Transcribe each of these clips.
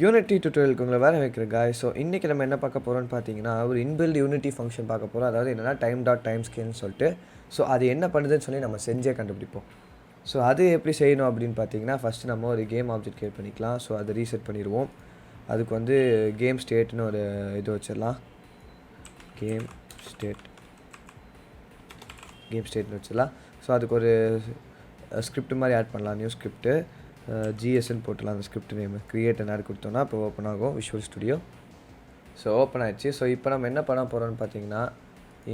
Unity டியூட்டோரியலுக்கு உங்களை வேறு வைக்கிறேன் guys. ஸோ இன்றைக்கி நம்ம என்ன பார்க்க போகிறோம்னு பார்த்தீங்கன்னா ஒரு இன்பில்ட் யூனிட்டி ஃபங்க்ஷன் பார்க்க போகிறோம். அதாவது என்னென்னா டைம் ஸ்கேல்னு சொல்லிட்டு ஸோ அது என்ன பண்ணுதுன்னு சொல்லி நம்ம செஞ்சே கண்டுபிடிப்போம். ஸோ அது எப்படி செய்யணும் அப்படின்னு பார்த்தீங்கன்னா ஃபஸ்ட்டு நம்ம ஒரு கேம் ஆப்ஜெக்ட் கிரியேட் பண்ணிக்கலாம். ஸோ அதை ரீசெட் பண்ணிடுவோம். அதுக்கு வந்து கேம் ஸ்டேட்னு ஒரு இது வச்சிடலாம். கேம் ஸ்டேட்னு வச்சிடலாம். ஸோ அதுக்கு ஒரு ஸ்கிரிப்ட் மாதிரி ஆட் பண்ணலாம். நியூ ஸ்கிரிப்ட்டு ஜிஎஸ்ன்னு போட்டுலாம். அந்த ஸ்கிரிப்ட் நேம் க்ரியேட் என்ன கொடுத்தோன்னா இப்போ ஓப்பன் ஆகும் விஷுவல் ஸ்டுடியோ. ஸோ ஓப்பன் ஆகிடுச்சு. ஸோ இப்போ நம்ம என்ன பண்ண போகிறோம்னு பார்த்தீங்கன்னா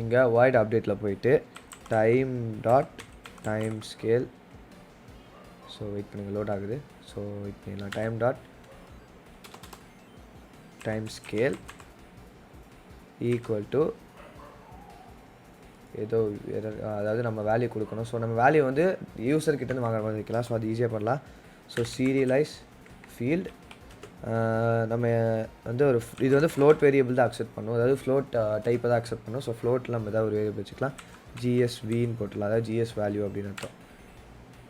இங்கே வாய்ட் அப்டேட்டில் போயிட்டு டைம் ஸ்கேல். ஸோ வெயிட் பண்ணுங்கள், லோட் ஆகுது. ஸோ வெயிட் பண்ணிடலாம். டைம் ஸ்கேல் ஈக்குவல் டு ஏதோ அதாவது நம்ம வேல்யூ கொடுக்கணும். ஸோ நம்ம வேல்யூ வந்து யூசர்கிட்டேருந்து வாங்குற மாதிரி வைக்கலாம். ஸோ அது ஈஸியாக பண்ணலாம். ஸோ சீரியலைஸ் ஃபீல்டு நம்ம வந்து இது வந்து ஃப்ளோட் வேரியபிள் தான் அக்செப்ட் பண்ணும். அதாவது ஃப்ளோட் டைப்பை தான் அக்செப்ட் பண்ணும். ஸோ ஃப்ளோட்டில் நம்ம ஏதாவது ஒரு வேரியபிள் வச்சுக்கலாம். ஜிஎஸ்வின்னு போட்டுடலாம். அதாவது ஜிஎஸ் வேல்யூ அப்படின்னு அர்த்தம்.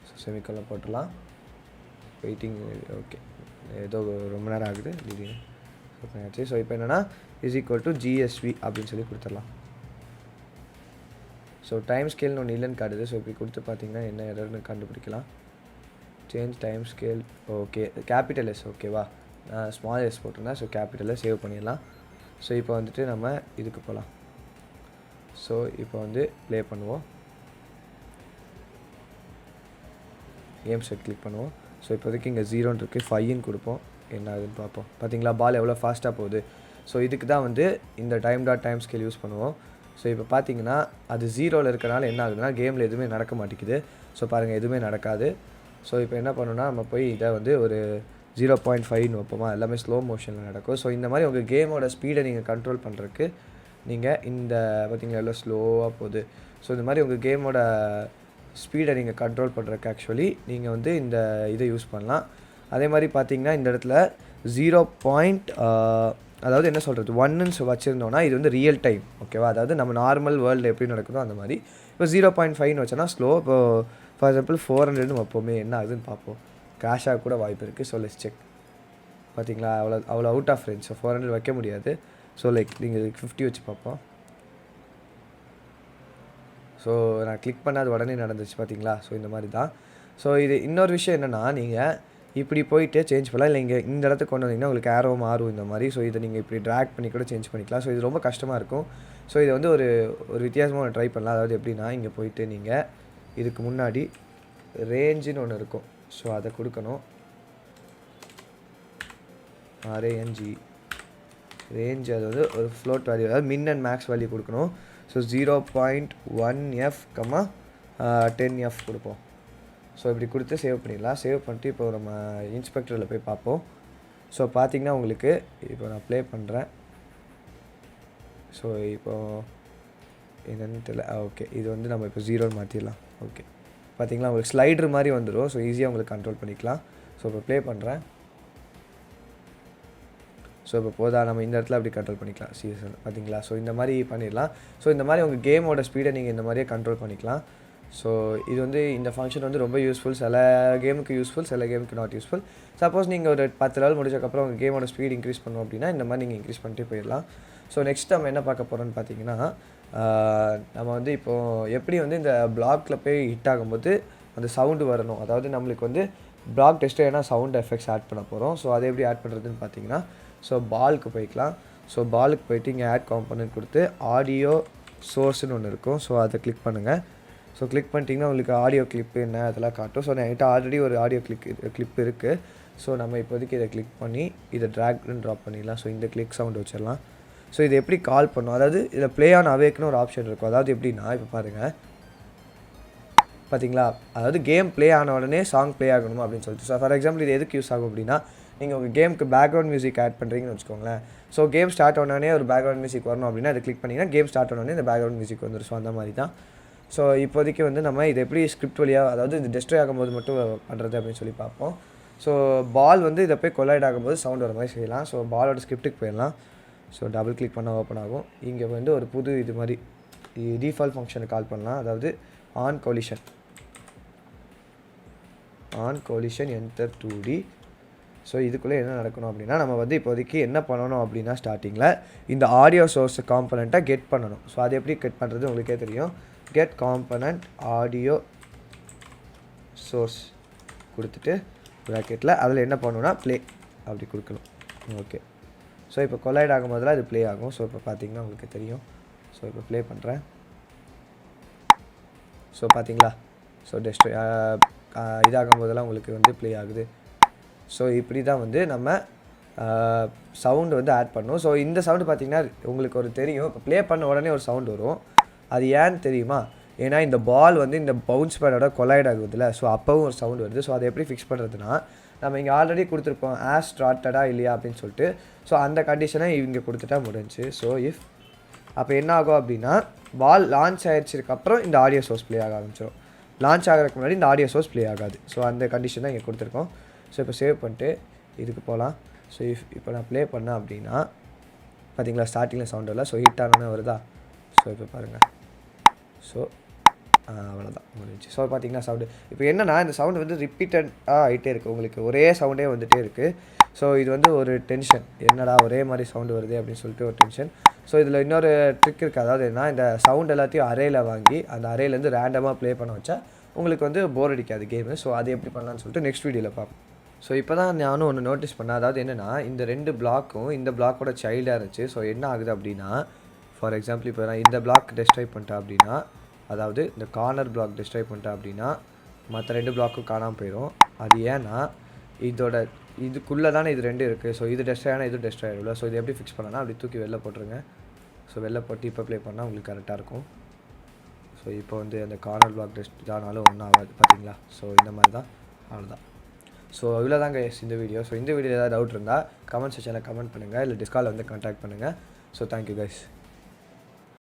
ஸோ செமிக்கோலன் போட்டுடலாம். வெயிட்டிங் ஓகே, ஏதோ ரொம்ப நேரம் ஆகுது திடீர்னு. ஆச்சு. ஸோ இப்போ என்னென்னா இஸ் ஈக்குவல் டு ஜிஎஸ்வி அப்படின்னு சொல்லி கொடுத்துடலாம். ஸோ டைம் ஸ்கேல்னு ஒன்று இல்லைன்னு காட்டுது. ஸோ இப்படி கொடுத்து பார்த்தீங்கன்னா என்ன எரர்னு கண்டுபிடிக்கலாம். Change time scale okay, capital S ஓகேவா, ஸ்மால் எஸ் போட்டிருந்தேன். ஸோ கேபிட்டலில் சேவ் பண்ணிடலாம். ஸோ இப்போ வந்துட்டு நம்ம இதுக்கு போகலாம். ஸோ இப்போ வந்து ப்ளே பண்ணுவோம். கேம் செட் கிளிக் பண்ணுவோம். ஸோ இப்போதைக்கு இங்கே 0 இருக்குது, 5ன்னு கொடுப்போம். என்ன ஆகுதுன்னு பார்ப்போம். பார்த்தீங்களா பால் எவ்வளோ ஃபாஸ்ட்டாக போகுது. ஸோ இதுக்கு தான் வந்து இந்த டைம் ஸ்கேல் யூஸ் பண்ணுவோம். ஸோ இப்போ பார்த்தீங்கன்னா அது 0ல் இருக்கிறனால என்ன ஆகுதுன்னா கேமில் எதுவுமே நடக்க மாட்டேங்குது. ஸோ பாருங்கள் எதுவுமே நடக்காது. ஸோ இப்போ என்ன பண்ணணும்னா நம்ம போய் இதை வந்து ஒரு 0.5ன்னு வைப்போமா, எல்லாமே ஸ்லோ மோஷனில் நடக்கும். ஸோ இந்த மாதிரி உங்கள் கேமோட ஸ்பீடை நீங்கள் கண்ட்ரோல் பண்ணுறதுக்கு நீங்கள் இந்த பார்த்தீங்களா எவ்வளோ ஸ்லோவாக போகுது. ஸோ இந்த மாதிரி உங்கள் கேமோட ஸ்பீடை நீங்கள் கண்ட்ரோல் பண்ணுறதுக்கு ஆக்சுவலி நீங்கள் வந்து இந்த இதை யூஸ் பண்ணலாம். அதே மாதிரி பார்த்தீங்கன்னா இந்த இடத்துல 0. அதாவது என்ன சொல்கிறது 1ன்னு வச்சுருந்தோன்னா இது வந்து ரியல் டைம் ஓகேவா. அதாவது நம்ம நார்மல் வேர்ல்டு எப்படி நடக்குதோ அந்த மாதிரி. இப்போ 0.5ன்னு வச்சோன்னா ஸ்லோ. இப்போ ஃபார் எக்ஸாம்பிள் 400ன்னு வைப்போமே, என்ன ஆகுதுன்னு பார்ப்போம். கிராஷாக கூட வாய்ப்பு இருக்குது. So let's check. பார்த்தீங்களா அவ்வளோ அவுட் ஆஃப் ரேஞ்ச். ஸோ 400 வைக்க முடியாது. ஸோ லைக் நீங்கள் 50 வச்சு பார்ப்போம். ஸோ நான் கிளிக் பண்ண அது உடனே நடந்துச்சு பார்த்தீங்களா. ஸோ இந்த மாதிரி தான். ஸோ இது இன்னொரு விஷயம் என்னென்னா நீங்கள் இப்படி போயிட்டு சேஞ்ச் பண்ணலாம். இல்லை இங்கே இந்த இடத்துக்கு கொண்டு வந்தீங்கன்னா உங்களுக்கு ஏரோ மாறும் இந்த மாதிரி. ஸோ இதை நீங்கள் இப்படி ட்ராக் பண்ணி கூட சேஞ்ச் பண்ணிக்கலாம். ஸோ இது ரொம்ப கஷ்டமாக இருக்கும். ஸோ இதை வந்து ஒரு வித்தியாசமாக ஒன்று ட்ரை பண்ணலாம். அதாவது எப்படின்னா இங்கே போயிட்டு நீங்கள் இதுக்கு முன்னாடி ரேஞ்சுன்னு ஒன்று இருக்கும். ஸோ அதை கொடுக்கணும். RANG range. அது வந்து ஒரு ஃப்ளோட் வேல்யூ, அதாவது மின் அண்ட் மேக்ஸ் வேல்யூ கொடுக்கணும். ஸோ 0.1F 10F கொடுப்போம். ஸோ இப்படி கொடுத்து சேவ் பண்ணிடலாம். சேவ் பண்ணிட்டு இப்போ நம்ம இன்ஸ்பெக்டரில் போய் பார்ப்போம். ஸோ பார்த்தீங்கன்னா உங்களுக்கு இப்போ நான் ப்ளே பண்ணுறேன். ஸோ இப்போது என்னென்னு தெரியல. ஓகே, இது வந்து நம்ம இப்போ 0ன்னு மாற்றிடலாம். ஓகே, பார்த்தீங்களா உங்களுக்கு ஸ்லைடர் மாதிரி வந்துடும். ஸோ ஈஸியாக உங்களுக்கு கண்ட்ரோல் பண்ணிக்கலாம். ஸோ இப்போ ப்ளே பண்ணுறேன். ஸோ இப்போ போதா நம்ம இந்த இடத்துல அப்படி கண்ட்ரோல் பண்ணிக்கலாம். சீசன் பார்த்தீங்களா. ஸோ இந்த மாதிரி பண்ணிடலாம். ஸோ இந்த மாதிரி உங்கள் கேமோட ஸ்பீடை நீங்கள் இந்த மாதிரியே கண்ட்ரோல் பண்ணிக்கலாம். ஸோ இது வந்து இந்த ஃபங்க்ஷன் வந்து ரொம்ப யூஸ்ஃபுல். சில கேமுக்கு யூஸ்ஃபுல், சில கேமுக்கு நாட் யூஸ்ஃபுல். சப்போஸ் நீங்கள் ஒரு 10 லெவல் முடிச்சக்கப்புறம் உங்கள் கேமோட ஸ்பீட் இன்க்ரீஸ் பண்ணோம் அப்படின்னா இந்த மாதிரி நீங்கள் இன்க்ரீஸ் பண்ணிட்டு போயிடலாம். ஸோ நெக்ஸ்ட் நம்ம என்ன பார்க்க போகிறோம்னு பார்த்தீங்கன்னா நம்ம வந்து இப்போது எப்படி வந்து இந்த பிளாக்ல போய் ஹிட் ஆகும்போது அந்த சவுண்டு வரணும். அதாவது நம்மளுக்கு வந்து பிளாக் டெஸ்ட்டு ஏன்னா சவுண்ட் எஃபெக்ட்ஸ் ஆட் பண்ண போகிறோம். ஸோ அதை எப்படி ஆட் பண்ணுறதுன்னு பார்த்தீங்கன்னா ஸோ பாலுக்கு போய்க்கலாம். ஸோ பாலுக்கு போயிட்டு இங்கே ஆட் காம்பனன்ட் கொடுத்து ஆடியோ சோர்ஸ்னு ஒன்று இருக்கும். ஸோ அதை கிளிக் பண்ணுங்கள். ஸோ கிளிக் பண்ணிட்டிங்கன்னா உங்களுக்கு ஆடியோ கிளிப்பு என்ன அதெல்லாம் காட்டும். ஸோ என்கிட்ட ஆல்ரெடி ஒரு ஆடியோ கிளிப் இருக்குது. ஸோ நம்ம இப்போதைக்கு இதை கிளிக் பண்ணி இதை ட்ராக் அண்ட் ட்ராப் பண்ணிடலாம். ஸோ இந்த கிளிக் சவுண்ட் வச்சிடலாம். ஸோ இது எப்படி கால் பண்ணும், அதாவது இதில் ப்ளே ஆன் அவேக்குன்னு ஒரு ஆப்ஷன் இருக்கும். அதாவது எப்படின்னா இப்போ பாருங்கள் பார்த்தீங்களா, அதாவது கேம் ப்ளே ஆன உடனே சாங் ப்ளே ஆகணும் அப்படின்னு சொல்லிட்டு. ஸோ ஃபார் எக்ஸாம்பிள் இது எதுக்கு யூஸ் ஆகும் அப்படின்னா நீங்கள் உங்கள் கேமுக்கு பேக்ரவுண்ட் மியூசிக் ஆட் பண்ணுறீங்கன்னு வச்சுக்கோங்களேன். ஸோ கேம் ஸ்டார்ட் ஆனோடனே ஒரு பேக்ரவுண்ட் மியூசிக் வரணும் அப்படின்னா அதை கிளிக் பண்ணிங்கன்னா கேம் ஸ்டார்ட் ஆனோடனே இந்த பேக்ரவுண்ட் மியூசிக் வந்துடும். ஸோ அந்த மாதிரி தான். ஸோ இப்போதைக்கு வந்து நம்ம இது எப்படி ஸ்கிரிப்ட் வழியாக, அதாவது இது டெஸ்ட்ராய் ஆகும்போது மட்டும் பண்ணுறது அப்படின்னு சொல்லி பார்ப்போம். ஸோ பால் வந்து இதை போய் கொலைட் ஆகும்போது சவுண்ட் வர மாதிரி செய்யலாம். ஸோ பாலோட ஸ்கிரிப்ட்டுக்கு போயிடலாம். ஸோ டபுள் கிளிக் பண்ணால் ஓப்பன் ஆகும். இங்கே வந்து ஒரு புது இது மாதிரி டிஃபால்ட் ஃபங்க்ஷனை கால் பண்ணலாம். அதாவது on collision enter 2D so இதுக்குள்ளே என்ன நடக்கணும் அப்படின்னா நம்ம வந்து இப்போதைக்கு என்ன பண்ணணும் அப்படின்னா ஸ்டார்டிங்கில் இந்த ஆடியோ சோர்ஸ் காம்பனண்ட்டை கெட் பண்ணணும். ஸோ அது எப்படி கெட் பண்ணுறது உங்களுக்கே தெரியும். கெட் காம்பனண்ட் ஆடியோ சோர்ஸ் கொடுத்துட்டு ப்ராக்கெட்டில் அதில் என்ன பண்ணணும்னா ப்ளே அப்படி கொடுக்கணும். ஓகே. ஸோ இப்போ கொலைட் ஆகும் போதில் அது ப்ளே ஆகும். ஸோ இப்போ பார்த்தீங்கன்னா உங்களுக்கு தெரியும். ஸோ இப்போ ப்ளே பண்ணுறேன். ஸோ பார்த்தீங்களா, ஸோ இதாகும் போதெல்லாம் உங்களுக்கு வந்து ப்ளே ஆகுது. ஸோ இப்படி தான் வந்து நம்ம சவுண்டு வந்து ஆட் பண்ணணும். ஸோ இந்த சவுண்டு பார்த்தீங்கன்னா உங்களுக்கு ஒரு தெரியும். இப்போ ப்ளே பண்ண உடனே ஒரு சவுண்டு வரும். அது ஏன்னு தெரியுமா? ஏன்னா இந்த பால் வந்து இந்த பவுன்ஸ் பேடோட கொலைட் ஆகுதுல்ல, ஸோ அப்போவும் ஒரு சவுண்டு வருது. ஸோ அதை எப்படி ஃபிக்ஸ் பண்ணுறதுனா, நம்ம இங்கே ஆல்ரெடி கொடுத்துருப்போம் ஆஸ் ஸ்டார்டடா இல்லையா அப்படின்னு சொல்லிட்டு. ஸோ அந்த கண்டிஷனை இங்கே கொடுத்துட்டா முடிஞ்சு. ஸோ இஃப் அப்போ என்ன ஆகும் அப்படின்னா, பால் லான்ச் ஆகிடுச்சதுக்கப்புறம் இந்த ஆடியோ சோர்ஸ் ப்ளே ஆக ஆரம்பிச்சிடும். லான்ச் ஆகிறதுக்கு முன்னாடி இந்த ஆடியோ சோர்ஸ் ப்ளே ஆகாது. ஸோ அந்த கண்டிஷன் தான் இங்கே கொடுத்துருக்கோம். ஸோ இப்போ சேவ் பண்ணிட்டு இதுக்கு போகலாம். ஸோ இப்போ நான் ப்ளே பண்ணேன் அப்படின்னா பார்த்தீங்களா ஸ்டார்டிங்கில் சவுண்ட் இல்லை. ஸோ ஹிட் ஆனோன்னே வருதா. ஸோ இப்போ பாருங்கள். ஸோ அவ்வளோதான் முடிஞ்சு. ஸோ பார்த்தீங்கன்னா சவுண்டு இப்போ என்னென்னா இந்த சவுண்டு வந்து ரிப்பீட்டடாக ஆகிட்டே இருக்குது. உங்களுக்கு ஒரே சவுண்டே வந்துகிட்டே இருக்குது. ஸோ இது வந்து ஒரு டென்ஷன், என்னடா ஒரே மாதிரி சவுண்டு வருது அப்படின்னு சொல்லிட்டு ஒரு டென்ஷன். ஸோ இதில் இன்னொரு ட்ரிக் இருக்குது. அதாவது என்ன, இந்த சவுண்ட் எல்லாத்தையும் அரேயில் வாங்கி அந்த அரேலேருந்து ரேண்டமாக ப்ளே பண்ண வச்சா உங்களுக்கு வந்து போர் அடிக்காது கேமு. ஸோ அது எப்படி பண்ணலான்னு சொல்லிட்டு நெக்ஸ்ட் வீடியோவில் பார்ப்போம். ஸோ இப்போ தான் நானும் ஒன்று நோட்டீஸ் பண்ணேன். அதாவது என்னென்னா, இந்த 2 பிளாக்கும் இந்த பிளாக்கோட சைல்டாக இருந்துச்சு. ஸோ என்ன ஆகுது அப்படின்னா, ஃபார் எக்ஸாம்பிள் இப்போ நான் இந்த பிளாக் டெஸ்ட்ராய் பண்ணிட்டேன் அப்படின்னா, அதாவது இந்த கார்னர் பிளாக் டெஸ்ட்ராய் பண்ணிட்டேன் அப்படின்னா மற்ற 2 பிளாக்கும் காணாமல் போயிடும். அது ஏன்னா இதோட இதுக்குள்ளே தானே இது 2 இருக்குது. ஸோ இது டெஸ்ட்ராய் ஆனால் இது டெஸ்ட்ராய் ஆகிடும்ல. ஸோ இது எப்படி ஃபிக்ஸ் பண்ணனா, அப்படி தூக்கி வெளில போட்டுருங்க. ஸோ வெளில போட்டு இப்போ ப்ளே பண்ணால் உங்களுக்கு கரெக்டாக இருக்கும். ஸோ இப்போ வந்து அந்த கார்னர் பிளாக் டெஸ்ட் ஆனாலும் ஒன்றும் ஆகாது பார்த்தீங்களா. ஸோ இந்த மாதிரி தான், அவ்வளோதான். ஸோ இவ்வளோ தாங்க இந்த வீடியோ. ஸோ இந்த வீடியோ ஏதாவது டவுட் இருந்தால் கமெண்ட் செக்ஷனில் கமெண்ட் பண்ணுங்கள், இல்லை டிஸ்காலில் வந்து கான்டாக்ட் பண்ணுங்கள். So thank you guys.